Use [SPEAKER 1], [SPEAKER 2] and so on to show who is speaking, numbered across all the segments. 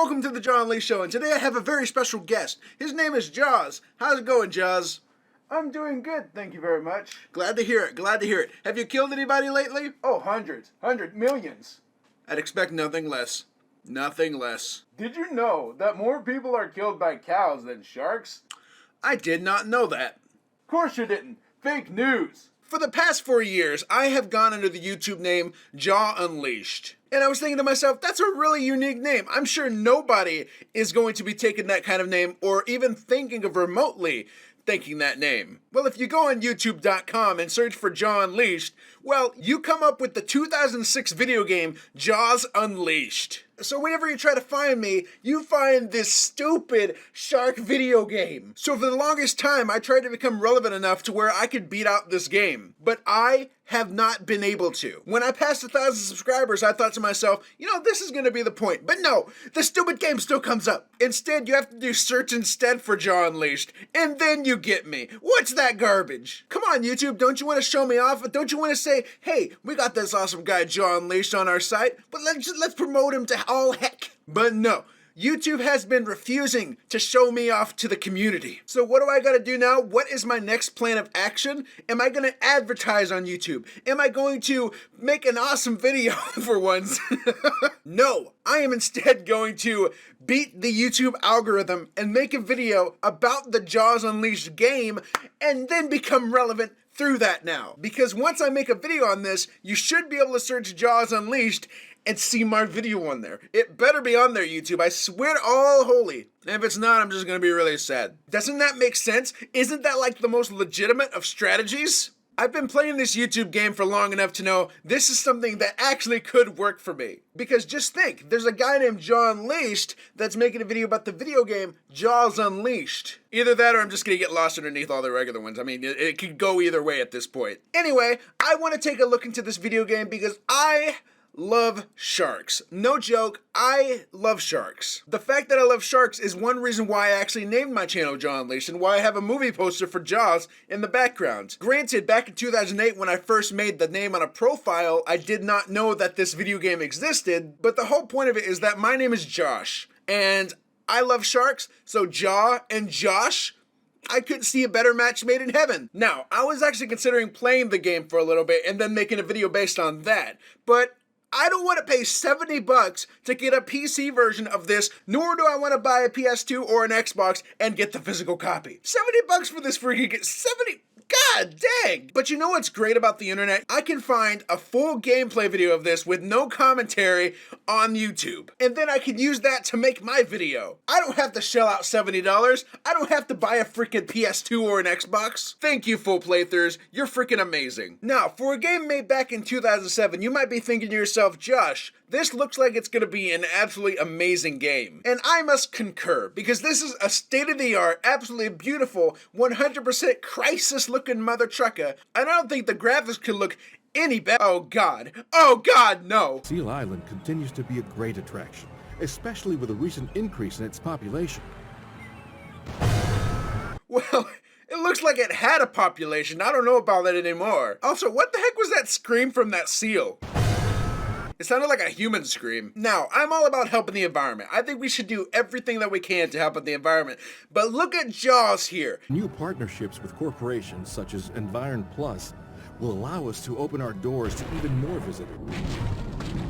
[SPEAKER 1] Welcome to the Jawunleashed Show, and today I have a very special guest. His name is Jaws. How's it going, Jaws?
[SPEAKER 2] I'm doing good, thank you very much.
[SPEAKER 1] Glad to hear it, glad to hear it. Have you killed anybody lately?
[SPEAKER 2] Oh, hundreds, millions.
[SPEAKER 1] I'd expect nothing less. Nothing less.
[SPEAKER 2] Did you know that more people are killed by cows than sharks?
[SPEAKER 1] I did not know that.
[SPEAKER 2] Of course you didn't. Fake news.
[SPEAKER 1] For the past 4 years, I have gone under the YouTube name Jawunleashed. And I was thinking to myself, that's a really unique name. I'm sure nobody is going to be taking that kind of name or even thinking of remotely thinking that name. Well, if you go on youtube.com and search for Jawunleashed, well, you come up with the 2006 video game Jaws Unleashed. So whenever you try to find me, you find this stupid shark video game. So for the longest time, I tried to become relevant enough to where I could beat out this game. But I have not been able to. When I passed 1,000 subscribers, I thought to myself, this is gonna be the point. But no, the stupid game still comes up. Instead, you have to do search instead for Jawunleashed, and then you get me. What's that garbage? Come on, YouTube, don't you want to show me off? Don't you want to say, hey, we got this awesome guy Jawunleashed on our site, but let's promote him to all heck. But no. YouTube has been refusing to show me off to the community. So what do I gotta do now? What is my next plan of action? Am I gonna advertise on YouTube? Am I going to make an awesome video for once? No, I am instead going to beat the YouTube algorithm and make a video about the Jaws Unleashed game and then become relevant through that now. Because once I make a video on this, you should be able to search Jaws Unleashed and see my video on there. It better be on there, YouTube. I swear to all holy. And if it's not, I'm just gonna be really sad. Doesn't that make sense? Isn't that like the most legitimate of strategies? I've been playing this YouTube game for long enough to know this is something that actually could work for me. Because just think, there's a guy named Jawunleashed that's making a video about the video game Jaws Unleashed. Either that or I'm just gonna get lost underneath all the regular ones. I mean, it could go either way at this point. Anyway, I want to take a look into this video game because I love sharks. No joke, I love sharks. The fact that I love sharks is one reason why I actually named my channel Jawunleashed and why I have a movie poster for Jaws in the background. Granted, back in 2008 when I first made the name on a profile, I did not know that this video game existed, but the whole point of it is that my name is Josh, and I love sharks, so Jaw and Josh, I couldn't see a better match made in heaven. Now, I was actually considering playing the game for a little bit and then making a video based on that, but I don't want to pay $70 to get a PC version of this, nor do I want to buy a PS2 or an Xbox and get the physical copy. $70 for this freaking game. God dang! But you know what's great about the internet? I can find a full gameplay video of this with no commentary on YouTube. And then I can use that to make my video. I don't have to shell out $70. I don't have to buy a freaking PS2 or an Xbox. Thank you, full playthroughs. You're freaking amazing. Now, for a game made back in 2007, you might be thinking to yourself, Josh, this looks like it's going to be an absolutely amazing game. And I must concur, because this is a state-of-the-art, absolutely beautiful, 100% crisis-looking mother trucker. And I don't think the graphics could look any better. Oh God, no.
[SPEAKER 3] Seal Island continues to be a great attraction, especially with a recent increase in its population.
[SPEAKER 1] Well, it looks like it had a population. I don't know about that anymore. Also, what the heck was that scream from that seal? It sounded like a human scream. Now, I'm all about helping the environment. I think we should do everything that we can to help out the environment. But look at Jaws here.
[SPEAKER 3] New partnerships with corporations such as Environ Plus will allow us to open our doors to even more visitors.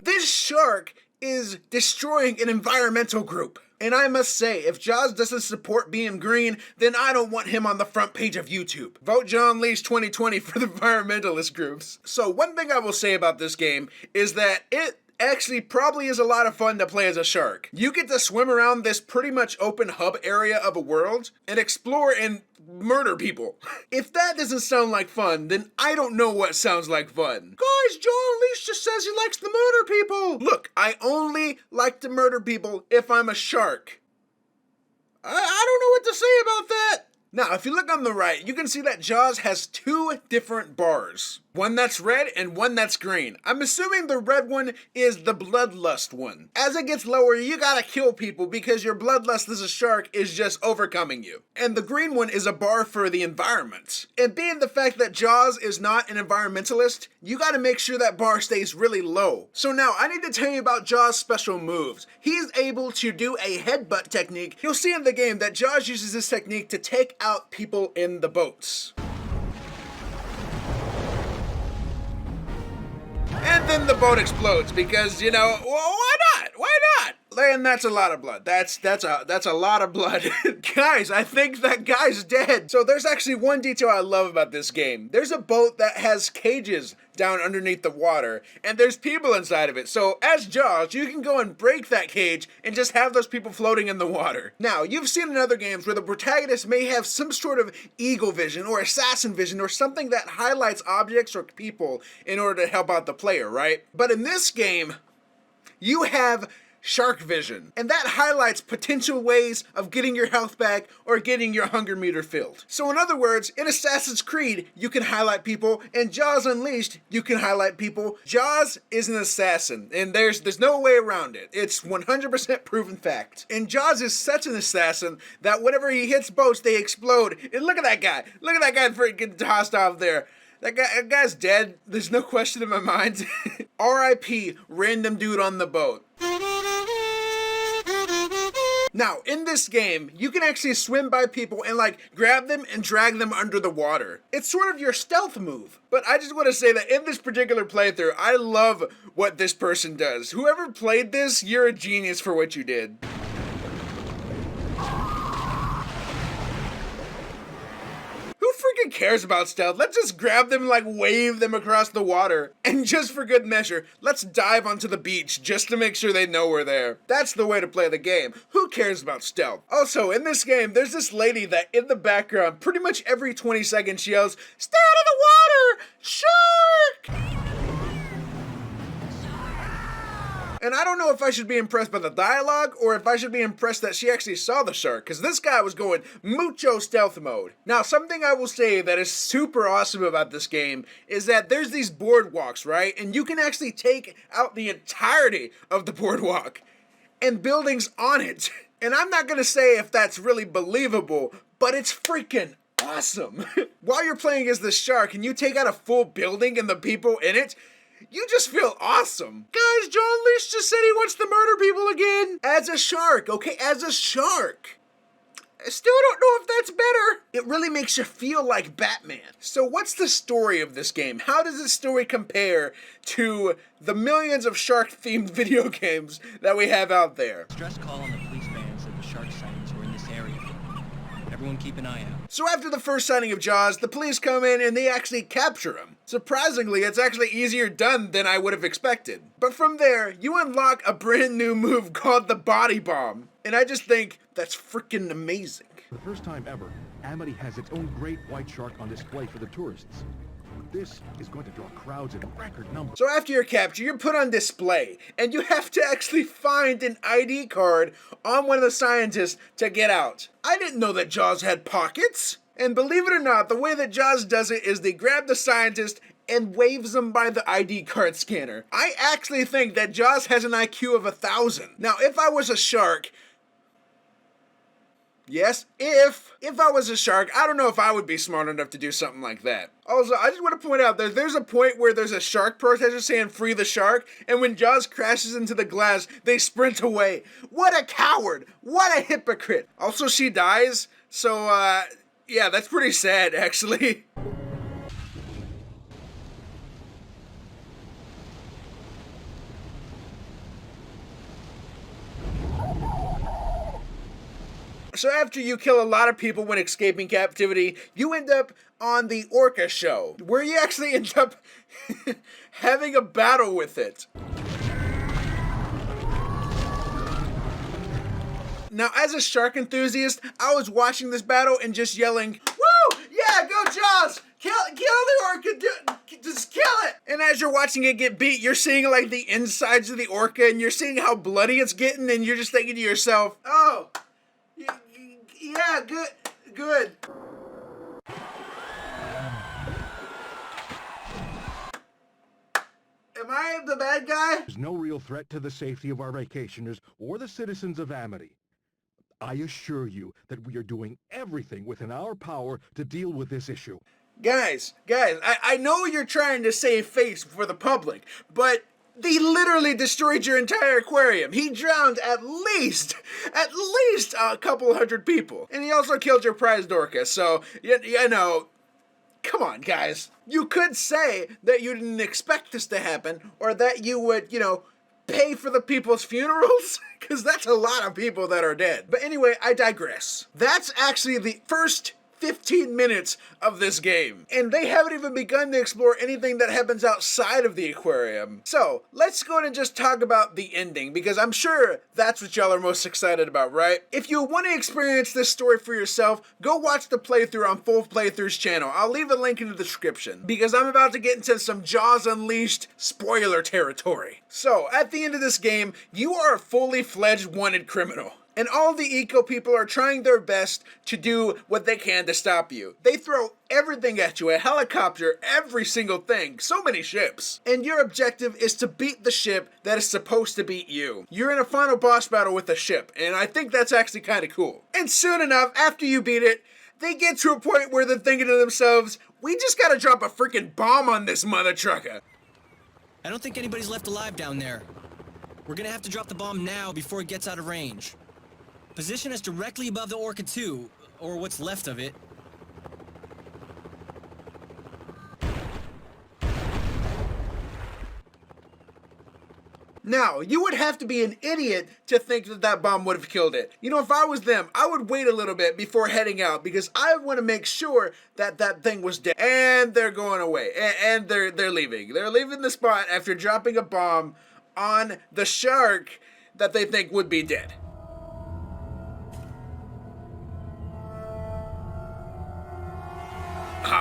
[SPEAKER 1] This shark is destroying an environmental group. And I must say, if Jaws doesn't support being green, then I don't want him on the front page of YouTube. Vote Jawunleashed 2020 for the environmentalist groups. So one thing I will say about this game is that it actually probably is a lot of fun to play as a shark. You get to swim around this pretty much open hub area of a world and explore and murder people. If that doesn't sound like fun, then I don't know what sounds like fun. Guys, Jawunleashed just says he likes to murder people. Look, I only like to murder people if I'm a shark. I don't know what to say about that. Now, if you look on the right, you can see that Jaws has two different bars. One that's red and one that's green. I'm assuming the red one is the bloodlust one. As it gets lower, you gotta kill people because your bloodlust as a shark is just overcoming you. And the green one is a bar for the environment. And being the fact that Jaws is not an environmentalist, you gotta make sure that bar stays really low. So now, I need to tell you about Jaws' special moves. He's able to do a headbutt technique. You'll see in the game that Jaws uses this technique to take out people in the boats. And then the boat explodes because, you know, well, why not? Why not? And that's a lot of blood. That's a lot of blood. Guys, I think that guy's dead. So there's actually one detail I love about this game. There's a boat that has cages down underneath the water, and there's people inside of it. So as Jaws, you can go and break that cage and just have those people floating in the water. Now, you've seen in other games where the protagonist may have some sort of eagle vision or assassin vision or something that highlights objects or people in order to help out the player, right? But in this game, you have shark vision, and that highlights potential ways of getting your health back or getting your hunger meter filled. So in other words, in Assassin's Creed, you can highlight people, and Jaws Unleashed, you can highlight people. Jaws is an assassin, and there's no way around it. It's 100% proven fact. And Jaws is such an assassin that whenever he hits boats, they explode. And look at that guy. Look at that guy freaking tossed off there. That guy's dead. There's no question in my mind. R.I.P. random dude on the boat. Now, in this game, you can actually swim by people and like grab them and drag them under the water. It's sort of your stealth move. But I just want to say that in this particular playthrough, I love what this person does. Whoever played this, you're a genius for what you did. Freaking cares about stealth? Let's just grab them and like wave them across the water. And just for good measure, let's dive onto the beach just to make sure they know we're there. That's the way to play the game. Who cares about stealth? Also, in this game, there's this lady that in the background, pretty much every 20 seconds she yells, "Stay out of the water! Shark!" And I don't know if I should be impressed by the dialogue or if I should be impressed that she actually saw the shark, because this guy was going mucho stealth mode. Now, something I will say that is super awesome about this game is that there's these boardwalks, right? And you can actually take out the entirety of the boardwalk and buildings on it. And I'm not going to say if that's really believable, but it's freaking awesome. While you're playing as the shark and you take out a full building and the people in it, you just feel awesome. Guys, Jawunleashed just said he wants to murder people again. As a shark, okay? As a shark. I still don't know if that's better. It really makes you feel like Batman. So what's the story of this game? How does this story compare to the millions of shark-themed video games that we have out there?
[SPEAKER 4] Stress call on the police van said the shark sightings were in this area. Everyone keep an eye out.
[SPEAKER 1] So after the first sighting of Jaws, the police come in and they actually capture him. Surprisingly, it's actually easier done than I would have expected. But from there, you unlock a brand new move called the body bomb. And I just think that's freaking amazing.
[SPEAKER 3] For the first time ever, Amity has its own great white shark on display for the tourists. This is going to draw crowds in record numbers.
[SPEAKER 1] So after you're captured, you're put on display, and you have to actually find an ID card on one of the scientists to get out. I didn't know that Jaws had pockets. And believe it or not, the way that Jaws does it is they grab the scientist and waves them by the ID card scanner. I actually think that Jaws has an IQ of 1,000. Now, if I was a shark, yes, if I was a shark, I don't know if I would be smart enough to do something like that. Also, I just want to point out that there's a point where there's a shark protester saying free the shark, and when Jaws crashes into the glass, they sprint away. What a coward! What a hypocrite! Also, she dies, so, yeah, that's pretty sad, actually. So after you kill a lot of people when escaping captivity, you end up on the orca show, where you actually end up having a battle with it. Now, as a shark enthusiast, I was watching this battle and just yelling, "Woo! Yeah, go Jaws! Kill the orca! Just kill it!" And as you're watching it get beat, you're seeing like the insides of the orca, and you're seeing how bloody it's getting, and you're just thinking to yourself, "Oh, yeah, good. Good. Am I the bad guy?
[SPEAKER 3] There's no real threat to the safety of our vacationers or the citizens of Amity. I assure you that we are doing everything within our power to deal with this issue.
[SPEAKER 1] Guys, I know you're trying to save face for the public, but they literally destroyed your entire aquarium. He drowned at least a couple hundred people. And he also killed your prize Dorcas, so, you know, come on, guys. You could say that you didn't expect this to happen, or that you would, you know, pay for the people's funerals, because that's a lot of people that are dead. But anyway, I digress. That's actually the first 15 minutes of this game, and they haven't even begun to explore anything that happens outside of the aquarium. So let's go ahead and just talk about the ending, because I'm sure that's what y'all are most excited about, right? If you want to experience this story for yourself, go watch the playthrough on Full Playthrough's channel. I'll leave a link in the description, because I'm about to get into some Jaws Unleashed spoiler territory. So at the end of this game, you are a fully fledged wanted criminal. And all the eco people are trying their best to do what they can to stop you. They throw everything at you, a helicopter, every single thing, so many ships. And your objective is to beat the ship that is supposed to beat you. You're in a final boss battle with the ship, and I think that's actually kind of cool. And soon enough, after you beat it, they get to a point where they're thinking to themselves, we just gotta drop a freaking bomb on this mother trucker.
[SPEAKER 4] I don't think anybody's left alive down there. We're gonna have to drop the bomb now before it gets out of range. Position us directly above the Orca 2, or what's left of it.
[SPEAKER 1] Now, you would have to be an idiot to think that that bomb would have killed it. You know, if I was them, I would wait a little bit before heading out, because I want to make sure that that thing was dead. And they're going away, and they're leaving. They're leaving the spot after dropping a bomb on the shark that they think would be dead.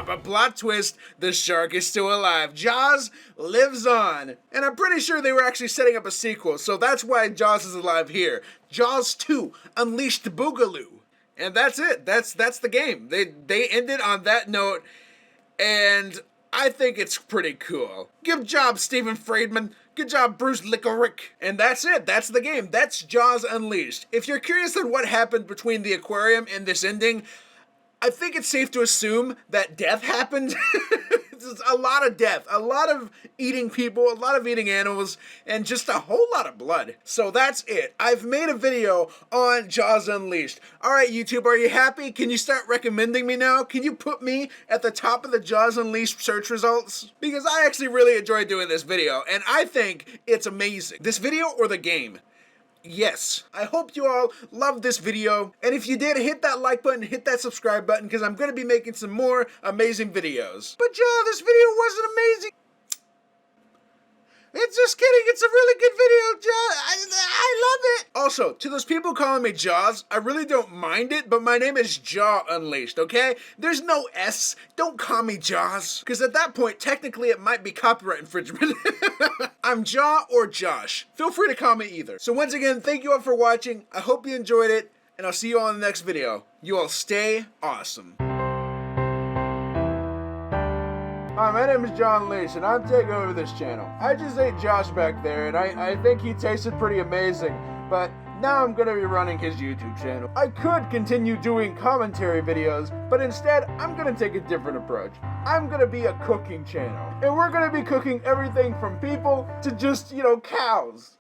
[SPEAKER 1] But plot twist, the shark is still alive. Jaws lives on. And I'm pretty sure they were actually setting up a sequel, so that's why Jaws is alive here. Jaws 2, Unleashed Boogaloo. And that's it. That's the game. They ended on that note, and I think it's pretty cool. Good job, Stephen Friedman. Good job, Bruce Lickerick. And that's it. That's the game. That's Jaws Unleashed. If you're curious on what happened between the aquarium and this ending, I think it's safe to assume that death happened. It's a lot of death, a lot of eating people, a lot of eating animals, and just a whole lot of blood. So that's it. I've made a video on Jaws Unleashed. All right, YouTube, are you happy? Can you start recommending me now? Can you put me at the top of the Jaws Unleashed search results? Because I actually really enjoyed doing this video, and I think it's amazing. This video or the game? Yes. I hope you all loved this video, and if you did, hit that like button, hit that subscribe button, because I'm going to be making some more amazing videos. But y'all, this video wasn't amazing. It's just kidding, it's a really good video, Jaws. I love it. Also, to those people calling me Jaws, I really don't mind it, but my name is Jaw Unleashed, okay? There's no S. Don't call me Jaws, because at that point, technically, it might be copyright infringement. I'm Jaw or Josh. Feel free to call me either. So once again, thank you all for watching. I hope you enjoyed it, and I'll see you all in the next video. You all stay awesome.
[SPEAKER 2] Hi, my name is Jawunleashed, and I'm taking over this channel. I just ate Josh back there, and I think he tasted pretty amazing, but now I'm gonna be running his YouTube channel. I could continue doing commentary videos, but instead, I'm gonna take a different approach. I'm gonna be a cooking channel, and we're gonna be cooking everything from people to just, you know, cows.